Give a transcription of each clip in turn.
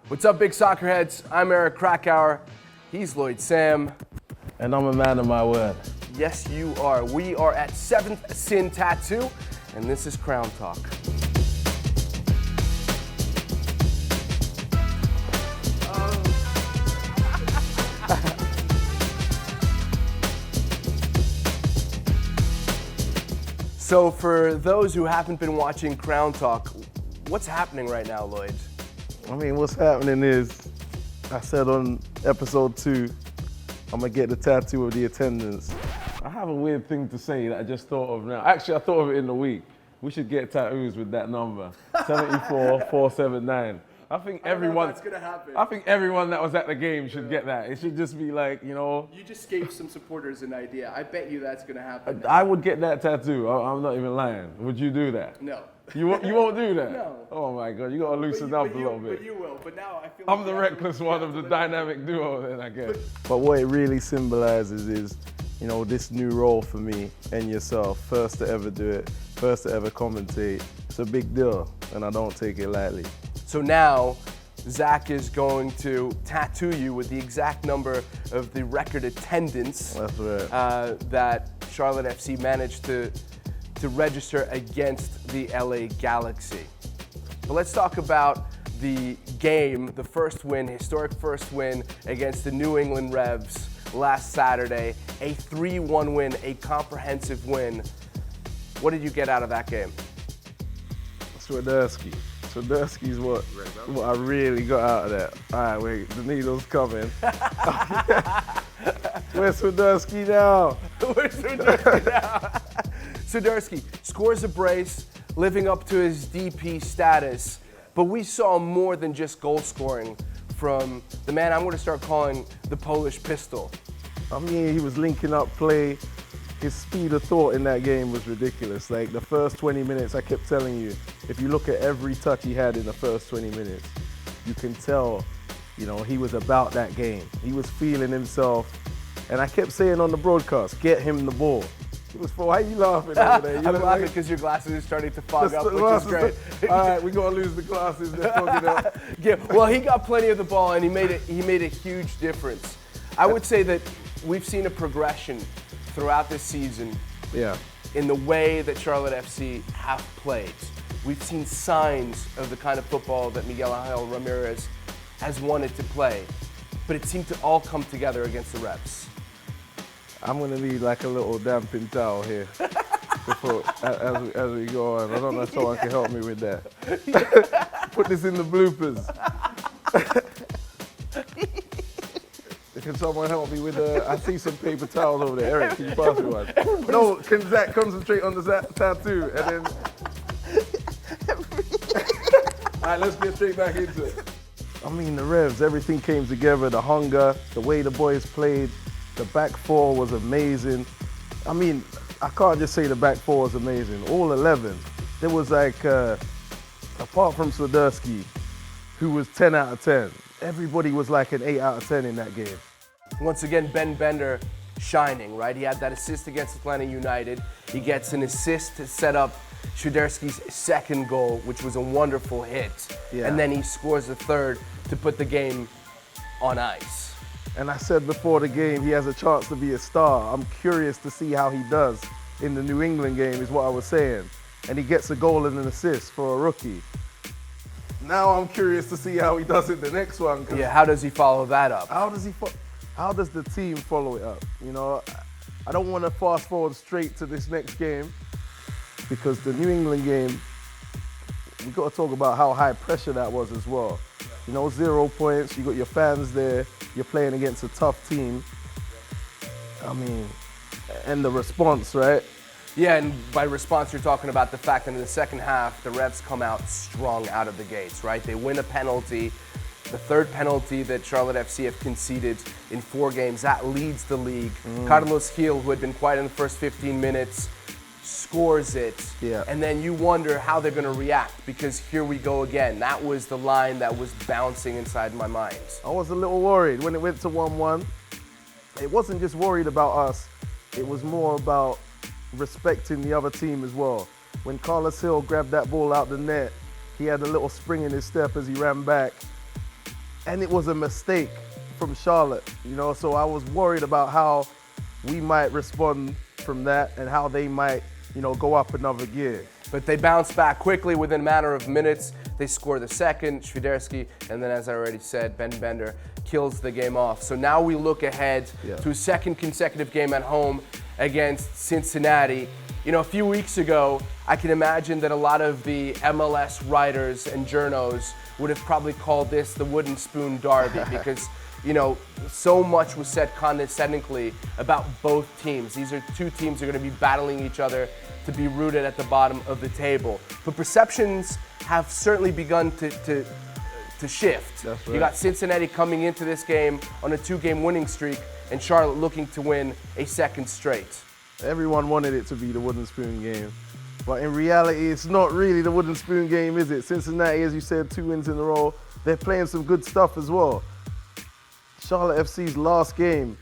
What's up, big soccer heads? I'm Eric Krakauer. He's Lloyd Sam. And I'm a man of my word. Yes, you are. We are at 7th Sin Tattoo, and this is Crown Talk. So for those who haven't been watching Crown Talk, what's happening right now, Lloyd? I mean, what's happening is, I said on episode 2, I'm gonna get the tattoo of the attendance. I have a weird thing to say that I just thought of now. Actually, I thought of it in the week. We should get tattoos with that number, 74479. I think everyone. That's gonna happen. I think everyone that was at the game should get that. It should just be like, you know. You just gave some supporters an idea. I bet you that's gonna happen. I would get that tattoo. I'm not even lying. Would you do that? No. You won't do that? No. Oh my God, you gotta loosen up a little bit. But you will. But now I feel I'm the reckless one of the dynamic duo then, I guess. But what it really symbolizes is, you know, this new role for me and yourself. First to ever do it, first to ever commentate. It's a big deal, and I don't take it lightly. So now, Zach is going to tattoo you with the exact number of the record attendance. That's right. That Charlotte FC managed to register against the LA Galaxy. But let's talk about the game, the first win, historic first win against the New England Revs last Saturday. A 3-1 win, a comprehensive win. What did you get out of that game? Swiderski. Swiderski's what I really got out of that. All right, wait, the needle's coming. Where's Swiderski now? Where's Swiderski now? Swiderski scores a brace, living up to his DP status. But we saw more than just goal scoring from the man I'm going to start calling the Polish pistol. I mean, he was linking up play. His speed of thought in that game was ridiculous. Like the first 20 minutes, I kept telling you, if you look at every touch he had in the first 20 minutes, you can tell, you know, he was about that game. He was feeling himself. And I kept saying on the broadcast, get him the ball. It was for, why are you laughing over there? I'm laughing because your glasses are starting to fog up, which is great. All right, we got to lose the glasses. They're fogging up. Yeah, well, he got plenty of the ball, and he made a huge difference. I would say that we've seen a progression throughout this season in the way that Charlotte FC have played. We've seen signs of the kind of football that Miguel Angel Ramirez has wanted to play, but it seemed to all come together against the Revs. I'm going to need like a little damping towel here before, as we go on. I don't know if someone can help me with that. Put this in the bloopers. Can someone help me with I see some paper towels over there. Eric, can you pass me one? No, can Zach concentrate on the tattoo and then... All right, let's get straight back into it. I mean, the Revs, everything came together. The hunger, the way the boys played, the back four was amazing. I mean, I can't just say the back four was amazing. All 11. There was like, apart from Swiderski, who was 10 out of 10, everybody was like an 8 out of 10 in that game. Once again, Ben Bender shining, right? He had that assist against Atlanta United. He gets an assist to set up Swiderski's second goal, which was a wonderful hit. Yeah. And then he scores a third to put the game on ice. And I said before the game, he has a chance to be a star. I'm curious to see how he does in the New England game, is what I was saying. And he gets a goal and an assist for a rookie. Now I'm curious to see how he does in the next one. Yeah, how does he follow that up? How does the team follow it up? You know, I don't want to fast forward straight to this next game, because the New England game, we've got to talk about how high pressure that was as well. You know, 0 points, you got your fans there, you're playing against a tough team. I mean, and the response, right? Yeah, and by response, you're talking about the fact that in the second half, the Revs come out strong out of the gates, right? They win a penalty, the third penalty that Charlotte FC have conceded in 4 games. That leads the league. Carlos Gil, who had been quiet in the first 15 minutes, scores it. Yeah. And then you wonder how they're going to react, because here we go again. That was the line that was bouncing inside my mind. I was a little worried when it went to 1-1. It wasn't just worried about us. It was more about respecting the other team as well. When Carlos Gil grabbed that ball out the net, he had a little spring in his step as he ran back. and it was a mistake from Charlotte, so I was worried about how we might respond from that and how they might, go up another gear. But they bounced back quickly within a matter of minutes. They score the second, Świderski, and then, as I already said, Ben Bender kills the game off. So now we look ahead to a second consecutive game at home against Cincinnati. A few weeks ago, I can imagine that a lot of the MLS writers and journos would have probably called this the wooden spoon derby because, so much was said condescendingly about both teams. These are two teams that are going to be battling each other to be rooted at the bottom of the table. But perceptions have certainly begun to shift. That's right. You got Cincinnati coming into this game on a 2-game winning streak and Charlotte looking to win a second straight. Everyone wanted it to be the wooden spoon game. But in reality, it's not really the wooden spoon game, is it? Cincinnati, as you said, 2 wins in a row. They're playing some good stuff as well. Charlotte FC's last game,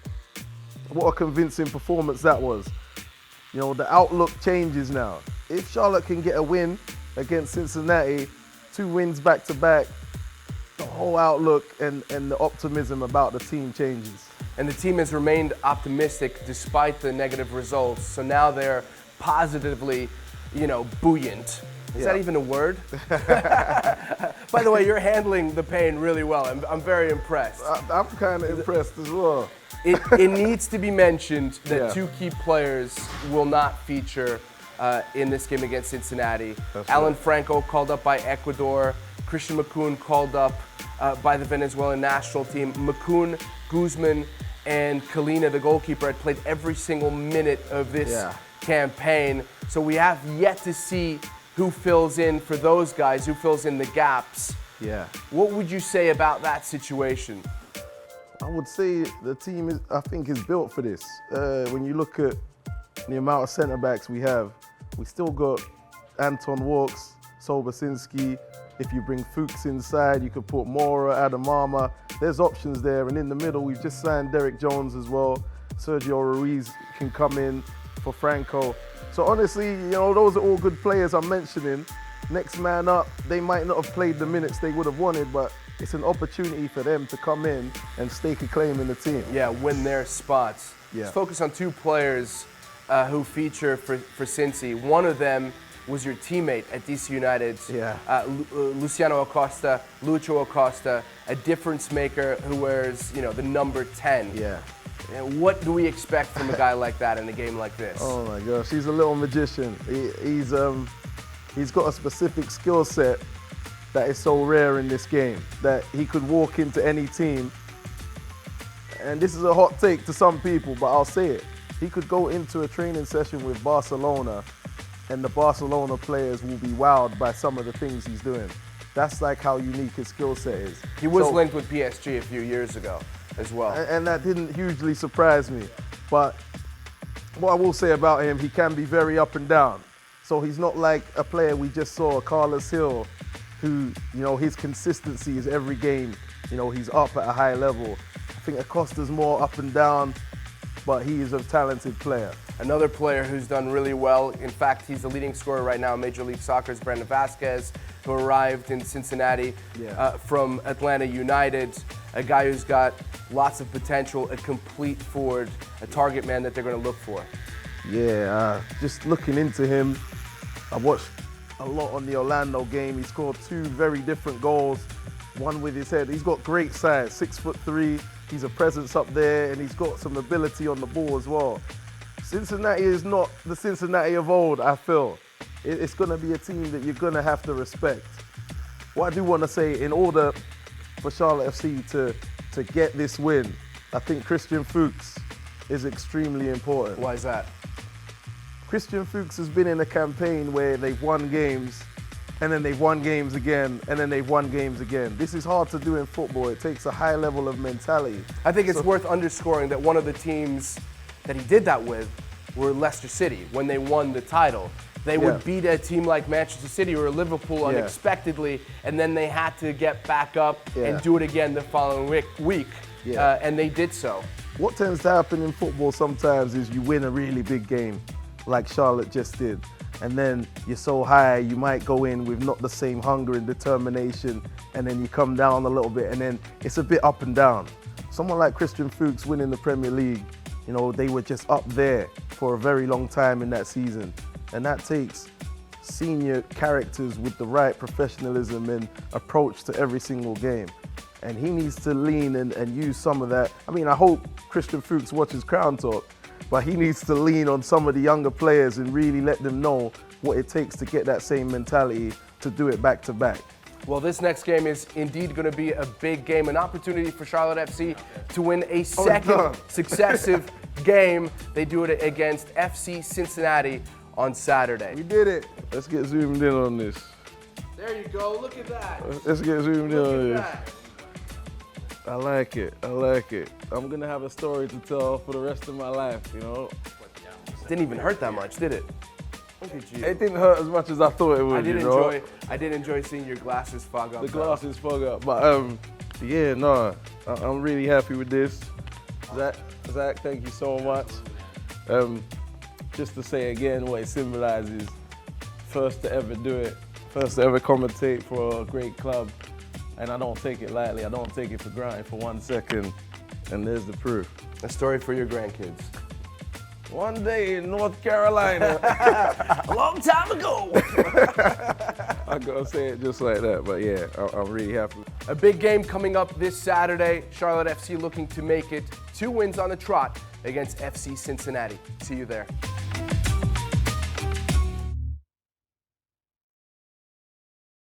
what a convincing performance that was. The outlook changes now. If Charlotte can get a win against Cincinnati, 2 wins back-to-back, the whole outlook and the optimism about the team changes. And the team has remained optimistic despite the negative results. So now they're positively, buoyant. Is that even a word? By the way, you're handling the pain really well. I'm very impressed. I'm kind of impressed as well. It needs to be mentioned that 2 key players will not feature in this game against Cincinnati. That's Alan right. Franco called up by Ecuador. Christian Macoun called up by the Venezuelan national team. Macoun, Guzman, and Kalina, the goalkeeper, had played every single minute of this campaign. So we have yet to see who fills in for those guys, who fills in the gaps. Yeah. What would you say about that situation? I would say the team is built for this. When you look at the amount of centre backs we have, we still got Anton Walks, Cincy. If you bring Fuchs inside, you could put Mora, Adamama. There's options there. And in the middle, we've just signed Derek Jones as well. Sergio Ruiz can come in for Franco. So honestly, those are all good players I'm mentioning. Next man up, they might not have played the minutes they would have wanted, but it's an opportunity for them to come in and stake a claim in the team. Yeah, win their spots. Yeah. Let's focus on 2 players who feature for Cincy. One of them was your teammate at DC United, Luciano Acosta, Lucho Acosta, a difference maker who wears, the number 10. Yeah. And what do we expect from a guy like that in a game like this? Oh my gosh, he's a little magician. He's got a specific skill set that is so rare in this game that he could walk into any team. And this is a hot take to some people, but I'll say it. He could go into a training session with Barcelona and the Barcelona players will be wowed by some of the things he's doing. That's like how unique his skill set is. He was linked with PSG a few years ago as well. And that didn't hugely surprise me. But what I will say about him, he can be very up and down. So he's not like a player we just saw, Carlos Hill, who, his consistency is every game. He's up at a high level. I think Acosta's more up and down, but he is a talented player. Another player who's done really well, in fact, he's the leading scorer right now in Major League Soccer's Brandon Vasquez, who arrived in Cincinnati from Atlanta United, a guy who's got lots of potential, a complete forward, a target man that they're going to look for. Yeah, just looking into him, I watched a lot on the Orlando game. He scored 2 very different goals, one with his head. He's got great size, 6'3". He's a presence up there, and he's got some ability on the ball as well. Cincinnati is not the Cincinnati of old, I feel. It's going to be a team that you're going to have to respect. What I do want to say, in order for Charlotte FC to get this win, I think Christian Fuchs is extremely important. Why is that? Christian Fuchs has been in a campaign where they've won games, and then they've won games again, and then they've won games again. This is hard to do in football. It takes a high level of mentality. I think it's worth underscoring that one of the teams that he did that with were Leicester City when they won the title. They would beat a team like Manchester City or Liverpool unexpectedly, and then they had to get back up and do it again the following week. And they did so. What tends to happen in football sometimes is you win a really big game, like Charlotte just did. and then you're so high, you might go in with not the same hunger and determination, and then you come down a little bit, and then it's a bit up and down. Someone like Christian Fuchs winning the Premier League, you know, they were just up there for a very long time in that season, and that takes senior characters with the right professionalism and approach to every single game. And he needs to lean and use some of that. I mean, I hope Christian Fuchs watches Crown Talk, but he needs to lean on some of the younger players and really let them know what it takes to get that same mentality to do it back to back. Well, this next game is indeed going to be a big game, an opportunity for Charlotte FC to win a second successive game. They do it against FC Cincinnati on Saturday. We did it. Let's get zoomed in on this. There you go. Look at that. Let's get zoomed in on this. That. I like it. I like it. I'm going to have a story to tell for the rest of my life, you know. Didn't even hurt that much, did it? Look at you. It didn't hurt as much as I thought it would. I did enjoy seeing your glasses fog up. The glasses fog up, but yeah, no, I'm really happy with this. Zach, thank you so much. Just to say again what it symbolizes, first to ever do it, first to ever commentate for a great club, and I don't take it lightly. I don't take it for granted for 1 second, and there's the proof. A story for your grandkids. One day in North Carolina, a long time ago. I gotta say it just like that, but yeah, I'm really happy. A big game coming up this Saturday. Charlotte FC looking to make it 2 wins on the trot against FC Cincinnati. See you there.